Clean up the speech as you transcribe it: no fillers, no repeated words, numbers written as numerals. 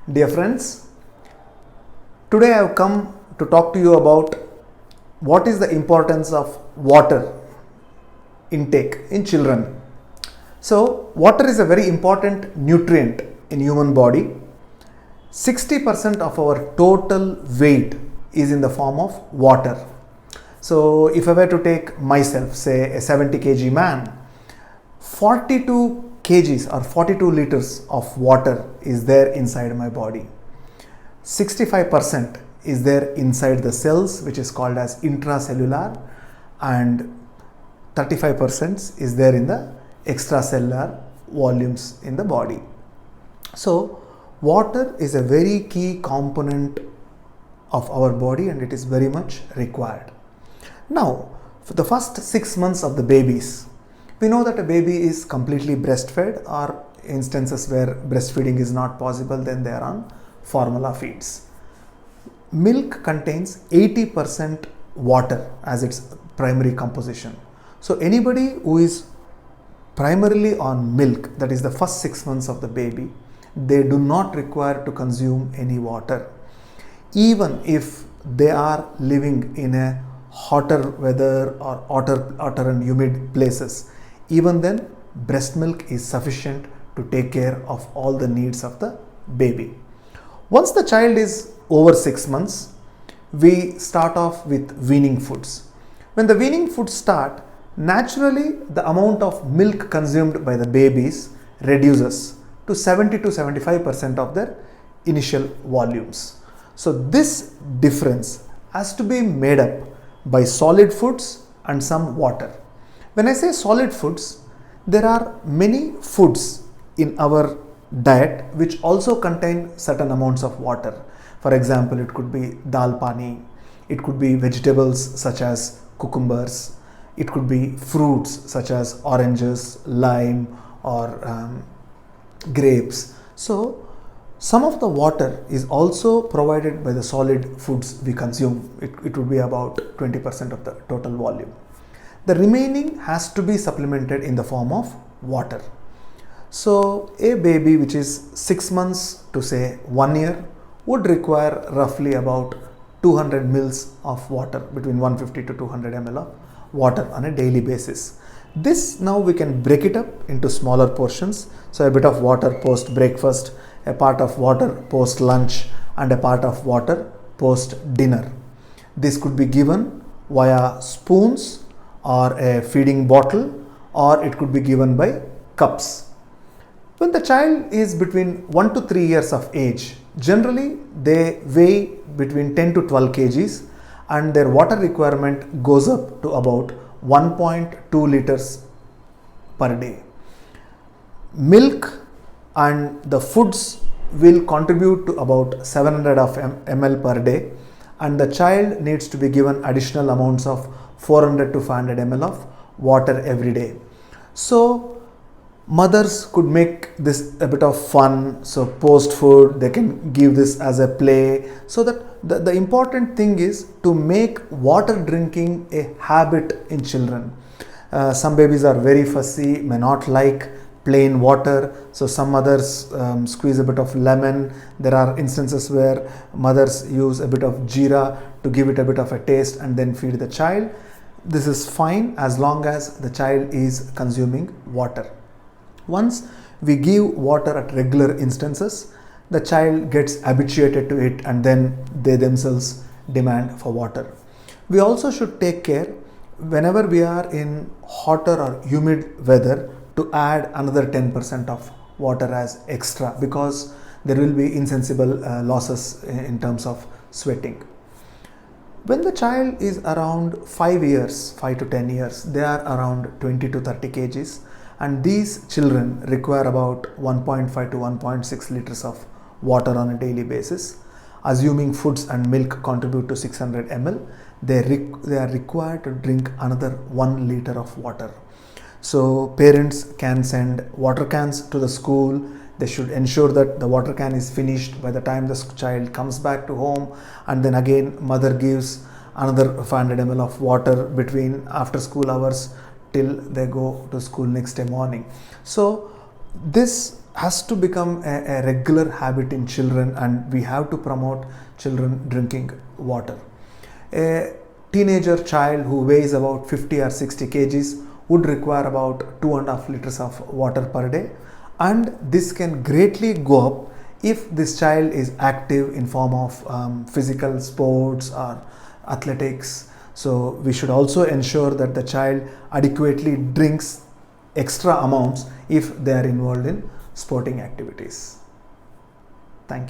Dear friends, today I have come to talk to you about what is the importance of water intake in children. So, water is a very important nutrient in human body. 60% of our total weight is in the form of water. So, if I were to take myself, say a 70 kg man, 42 kgs or 42 liters of water is there inside my body. 65% is there inside the cells, which is called as intracellular, and 35% is there in the extracellular volumes in the body. So, water is a very key component of our body and it is very much required. Now, for the first 6 months of the babies, we know that a baby is completely breastfed, or instances where breastfeeding is not possible, then they are on formula feeds. Milk contains 80% water as its primary composition. So anybody who is primarily on milk, that is the first 6 months of the baby, they do not require to consume any water. Even if they are living in a hotter weather or hotter and humid places, even then breast milk is sufficient to take care of all the needs of the baby. Once the child is over 6 months, we start off with weaning foods. When the weaning foods start, naturally the amount of milk consumed by the babies reduces to 70 to 75% of their initial volumes. So this difference has to be made up by solid foods and some water. When I say solid foods, there are many foods in our diet which also contain certain amounts of water. For example, it could be dal pani, it could be vegetables such as cucumbers, it could be fruits such as oranges, lime, or grapes. So, some of the water is also provided by the solid foods we consume. It would be about 20% of the total volume. The remaining has to be supplemented in the form of water. So, a baby which is 6 months to say 1 year would require roughly about 200 mils of water, between 150 to 200 ml of water on a daily basis. This now we can break it up into smaller portions. So, a bit of water post breakfast, a part of water post lunch, and a part of water post dinner. This could be given via spoons or a feeding bottle, or it could be given by cups. When the child is between 1 to 3 years of age, generally they weigh between 10 to 12 kgs and their water requirement goes up to about 1.2 liters per day. Milk and the foods will contribute to about 700 of ml per day, and the child needs to be given additional amounts of 400 to 500 ml of water every day. So mothers could make this a bit of fun. So post food they can give this as a play. So that the important thing is to make water drinking a habit in children. Some babies are very fussy, may not like plain water, so some mothers squeeze a bit of lemon. There are instances where mothers use a bit of jeera to give it a bit of a taste and then feed the child. This is fine as long as the child is consuming water. Once we give water at regular instances, the child gets habituated to it and then they themselves demand for water. We also should take care whenever we are in hotter or humid weather to add another 10% of water as extra, because there will be insensible losses in terms of sweating. When the child is around 5 years, 5 to 10 years, they are around 20 to 30 kgs, and these children require about 1.5 to 1.6 liters of water on a daily basis. Assuming foods and milk contribute to 600 ml, they are required to drink another 1 liter of water. So parents can send water cans to the school. They should ensure that the water can is finished by the time the child comes back to home, and then again mother gives another 500 ml of water between after school hours till they go to school next day morning. So this has to become a regular habit in children, and we have to promote children drinking water. A teenager child who weighs about 50 or 60 kgs would require about 2.5 liters of water per day, and this can greatly go up if this child is active in form of physical sports or athletics. So we should also ensure that the child adequately drinks extra amounts if they are involved in sporting activities.